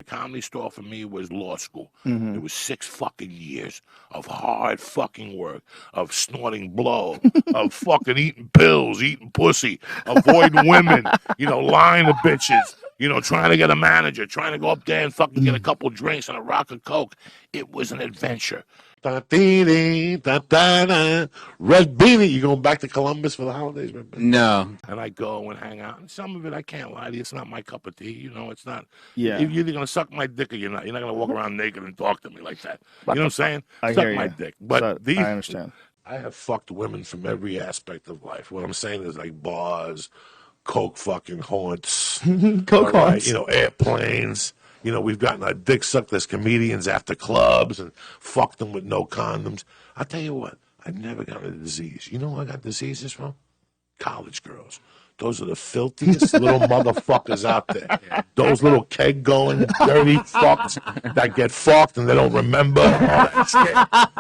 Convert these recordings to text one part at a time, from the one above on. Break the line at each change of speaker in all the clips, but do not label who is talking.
comedy store for me was law school. It was 6 fucking years of hard fucking work, of snorting blow, of fucking eating pills, eating pussy, avoiding women, lying to bitches, trying to get a manager, trying to go up there and fucking get a couple drinks and a rock of Coke. It was an adventure. Red Beanie. You going back to Columbus for the holidays, Red Beanie?
No.
And I go and hang out. And some of it, I can't lie to you, it's not my cup of tea. It's not.
Yeah.
You're either going to suck my dick or you're not. You're not going to walk around naked and talk to me like that. You know what I'm saying?
I
suck
hear
my
you.
dick. But
I understand.
I have fucked women from every aspect of life. What I'm saying is like bars, coke fucking haunts,
Coke haunts.
Airplanes. We've gotten our dick sucked as comedians after clubs and fucked them with no condoms. I'll tell you what, I've never gotten a disease. You know where I got diseases from? College girls. Those are the filthiest little motherfuckers out there. Those little keg-going, dirty fucks that get fucked and they don't remember.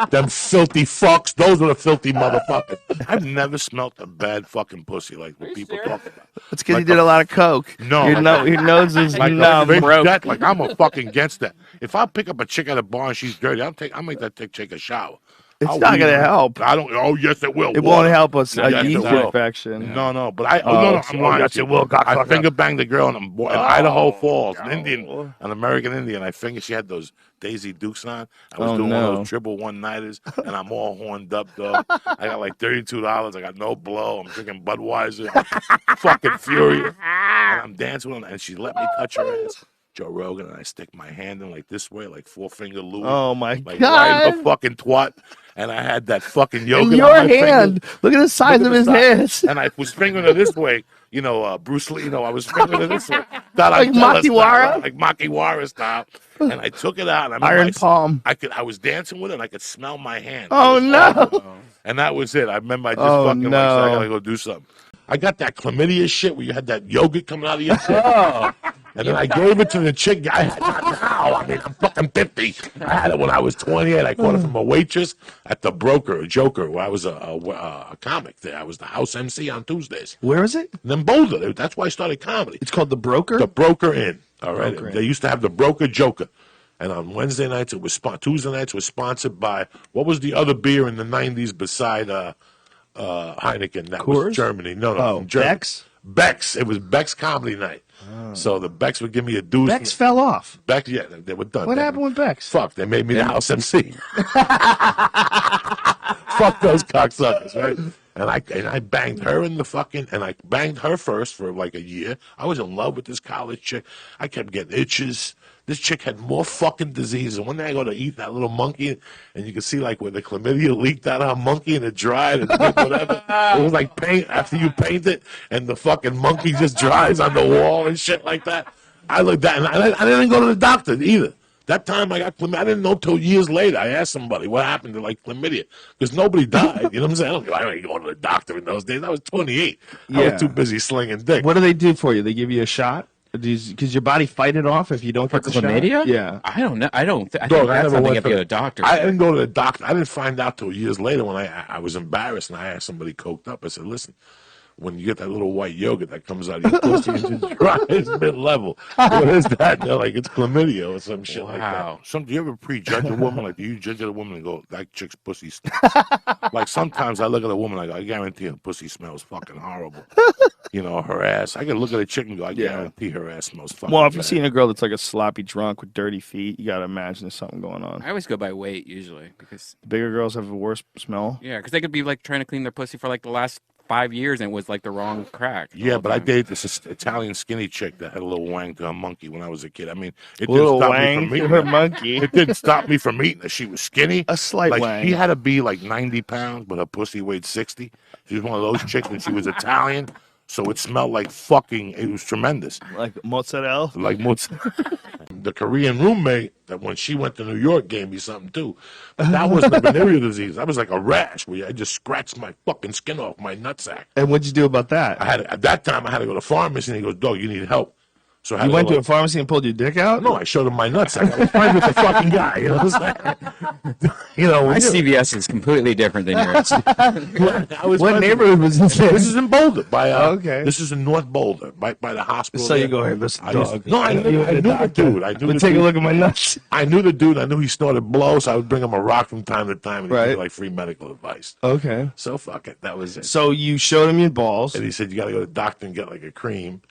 Them filthy fucks. Those are the filthy motherfuckers. I've never smelt a bad fucking pussy like what people talk about.
It's because you did a lot of coke.
No.
Your nose is numb.
Like I'm a fucking against that. If I pick up a chick at a bar and she's dirty, I'll make that chick take a shower.
It's not going to help.
I don't. Oh yes, it will.
It won't help us.
Yes,
A yeast
it will.
infection.
No. But I'm lying.
Yes, it will.
I finger banged a girl in Idaho Falls, an American Indian. I fingered. She had those Daisy Dukes on. I was doing one of those triple one-nighters, and I'm all horned up, dog. I got like $32. I got no blow. I'm drinking Budweiser. Fucking furious. And I'm dancing with her, and she let me touch her ass. Joe Rogan, and I stick my hand in like this way, like 4-finger Louis.
Oh my
God!
God!
Right in the fucking twat, and I had that fucking yogurt.
In your
on my
hand.
fingers.
Look at the size of his hands.
And I was fingering her this way. Bruce Lee. I was fingering her this way.
Like Makiwara?
Like Makiwara style. And I took it out. And
Iron palm.
I was dancing with it, and I could smell my hand.
Oh no!
And that was it. I remember I just fucking like, so I gotta go do something. I got that chlamydia shit where you had that yogurt coming out of your dick. And then I gave it to the chick. I had it now. I mean, I'm fucking 50. I had it when I was 28. I caught it from a waitress at the Joker, where I was a comic there. I was the house MC on Tuesdays.
Where is it?
In Boulder. That's why I started comedy.
It's called The Broker?
The Broker Inn. All right.
Broker Inn.
They used to have the Broker Joker. And on Wednesday nights, Tuesday nights was sponsored by, what was the other beer in the 90s beside Heineken? That
Coors?
was Germany. No, Germany.
Beck's?
Beck's. It was Beck's Comedy Night. Oh. So the Beck's would give me a deuce.
Beck's fell off.
Beck's, yeah, they were done.
What happened with Beck's?
Fuck, they made me the house MC. Fuck those cocksuckers, right? And I banged her in the fucking, and I banged her first for like a year. I was in love with this college chick. I kept getting itches. This chick had more fucking disease. And one day I go to eat that little monkey, and you can see like where the chlamydia leaked out of her monkey and it dried and whatever. It was like paint after you paint it, and the fucking monkey just dries on the wall and shit like that. I looked at, and I didn't go to the doctor either. That time I got chlamydia. I didn't know till years later. I asked somebody what happened to like chlamydia because nobody died. You know what I'm saying? I ain't going to the doctor in those days. I was 28. I was too busy slinging dick.
What do they do for you? They give you a shot? Because your body fight it off if you don't get the
chlamydia?
Shot? Yeah.
I don't know. I think that's
never
something you
went
have to go to the doctor.
I didn't go to the doctor. I didn't find out till years later when I was embarrassed and I asked somebody coked up. I said, listen, when you get that little white yogurt that comes out of your pussy and just dries mid-level, what is that? They're like, it's chlamydia or some shit like that. Do you ever prejudge a woman? Like, do you judge a woman and go, that chick's pussy stinks? Like, sometimes I look at a woman, I go, I guarantee her pussy smells fucking horrible. Her ass. I can look at a chick and go, I guarantee her ass smells fucking
Well, if you've
bad.
seen a girl that's like a sloppy drunk with dirty feet, you got to imagine there's something going on.
I always go by weight usually because
bigger girls have a worse smell.
Yeah, because they could be like trying to clean their pussy for like the last 5 years and it was like the wrong crack.
Yeah, but I dated this Italian skinny chick that had a little wang to her monkey when I was a kid. I mean, it didn't
Little
stop
wang
me from
to
eating
her
her.
monkey.
It didn't stop me from eating her. She was skinny.
A slight
like,
wang.
She had to be like 90 pounds, but her pussy weighed 60. She was one of those chicks, and she was Italian, so it smelled like fucking, it was tremendous.
Like mozzarella?
Like mozzarella. The Korean roommate, that when she went to New York, gave me something too. But that wasn't a venereal disease. That was like a rash where I just scratched my fucking skin off my nutsack.
And what'd you do about that?
At that time, I had to go to the pharmacy, and he goes, dog, you need help. So I had
You went
go,
to a pharmacy and pulled your dick out?
no, I showed him my nutsack. I was friends with the fucking guy. You know what I'm saying? You know,
My CVS is completely different than yours.
I was
What
friends
neighborhood was this in?
This is in Boulder.
Okay.
This is in North Boulder, by the hospital.
So
there.
you go, hey, listen,
I used-
dog.
No, I knew the dude. I knew
But
the
take
dude.
a look at my nuts.
I knew the dude. I knew he snorted blow, so I would bring him a rock from time to time, and he'd give me
Right.
like free medical advice.
Okay.
So fuck it. That was it.
So you showed him your balls.
And he said, you got to go to the doctor and get like a cream.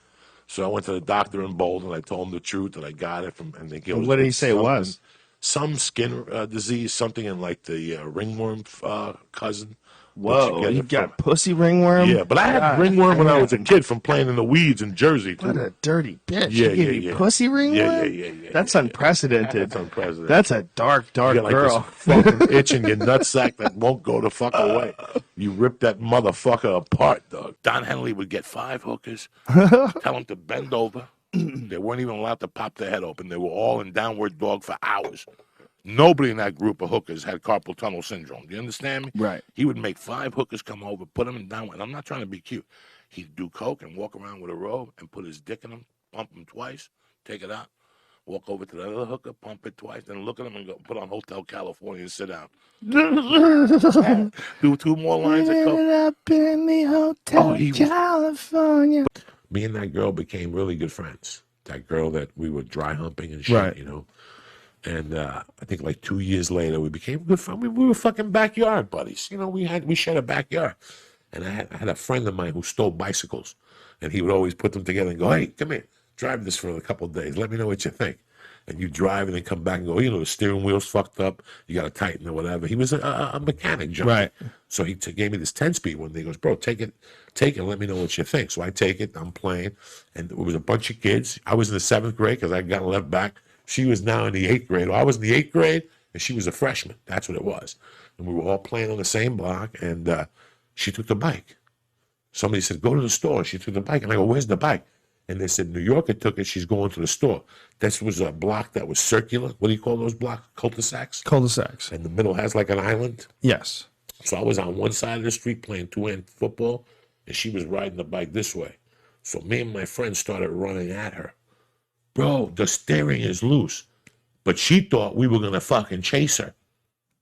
So I went to the doctor in Boulder, and I told him the truth, that I got it from, and they gave
What did he say it was?
Some skin disease, something in like the ringworm cousin.
Whoa, you
it
got
from-
pussy ringworm?
Yeah, but I had
God
ringworm when I
damn.
was a kid from playing in the weeds in Jersey, too.
What a dirty bitch.
Yeah,
She gave
yeah,
you
yeah.
pussy ringworm?
Yeah.
That's unprecedented.
That's unprecedented.
That's a dark
You get like
girl.
this fucking itch in your nutsack that won't go the fuck away. You rip that motherfucker apart, dog. Don Henley would get 5 hookers, tell them to bend over. They weren't even allowed to pop their head open. They were all in downward dog for hours. Nobody in that group of hookers had carpal tunnel syndrome. Do you understand me?
Right.
He would make 5 hookers come over, put them in downward. And I'm not trying to be cute. He'd do coke and walk around with a robe and put his dick in them, pump them twice, take it out, walk over to the other hooker, pump it twice, then look at him and go put on Hotel California and sit down. Do 2 more lines of coke.
Up in the Hotel California.
Me and that girl became really good friends. That girl that we were dry humping and shit,
Right.
you know. And I think like 2 years later, we became good friends. We were fucking backyard buddies. You know, we shared a backyard. And I had a friend of mine who stole bicycles. And he would always put them together and go, hey, come here, drive this for a couple of days. Let me know what you think. And you drive and then come back and go, you know, the steering wheel's fucked up. You got to tighten or whatever. He was a mechanic junkie.
Right.
So he gave me this 10-speed one day. He goes, bro, take it, let me know what you think. So I take it, I'm playing. And there was a bunch of kids. I was in the 7th grade because I got left back. She was now in the 8th grade. Well, I was in the 8th grade, and she was a freshman. That's what it was. And we were all playing on the same block, and she took the bike. Somebody said, go to the store. She took the bike. And I go, where's the bike? And they said, New Yorker took it. She's going to the store. This was a block that was circular. What do you call those blocks? Cul-de-sacs?
Cul-de-sacs.
And the middle has like an island.
Yes.
So I was on one side of the street playing 2-hand football, and she was riding the bike this way. So me and my friend started running at her. Bro, the steering is loose. But she thought we were going to fucking chase her,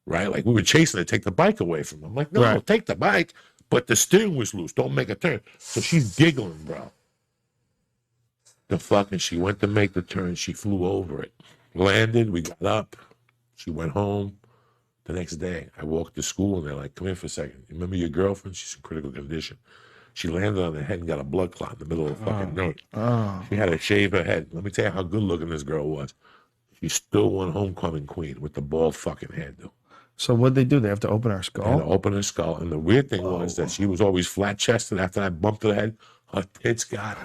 right? Like we were chasing her to take the bike away from her. I'm like, no,
Right.
take the bike. But the steering was loose. Don't make a turn. So she's giggling, bro. She went to make the turn. She flew over it. Landed. We got up. She went home. The next day, I walked to school, and they're like, come here for a second. You remember your girlfriend? She's in critical condition. She landed on her head and got a blood clot in the middle of the fucking night.
Oh.
She had to shave her head. Let me tell you how good looking this girl was. She still won homecoming queen with the bald fucking head, though.
So what'd they do? They have to open our
Had to
skull?
open her skull. And the weird thing was that she was always flat chested. After that bump to the head, her tits got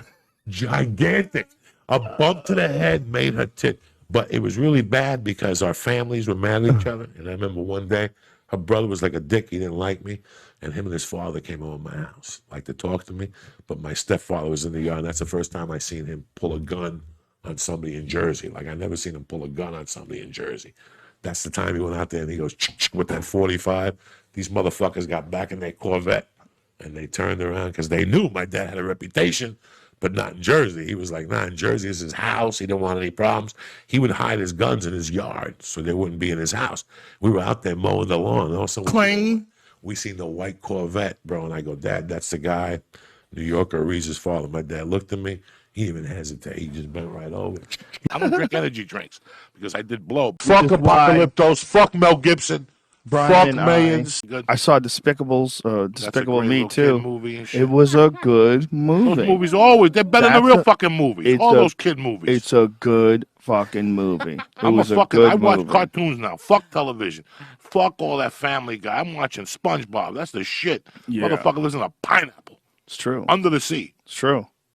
gigantic. A bump to the head made her tit. But it was really bad because our families were mad at each other. And I remember one day, her brother was like a dick. He didn't like me. And him and his father came over my house, like to talk to me. But my stepfather was in the yard. And that's the first time I seen him pull a gun on somebody in Jersey. Like I never seen him pull a gun on somebody in Jersey. That's the time he went out there and he goes with that 45. These motherfuckers got back in their Corvette and they turned around because they knew my dad had a reputation, but not in Jersey. He was like, nah, in Jersey is his house. He didn't want any problems. He would hide his guns in his yard so they wouldn't be in his house. We were out there mowing the lawn. And all of a sudden we seen the white Corvette, bro. And I go, Dad, that's the guy. New Yorker, Reese's father. My dad looked at me. He didn't even hesitate. He just bent right over. I don't drink energy drinks because I did blow. Fuck Apocalyptos. Fuck Mel Gibson.
Brian
fuck Millions.
I saw Despicable Me too.
Movie and shit.
It was a good movie.
Those movies they're better than real fucking movies. All those kid movies.
It's a good fucking movie.
I watch cartoons now. Fuck television. Fuck all that Family Guy. I'm watching SpongeBob. That's the shit.
Yeah.
Motherfucker lives in a pineapple
It's true.
under the sea.
It's true.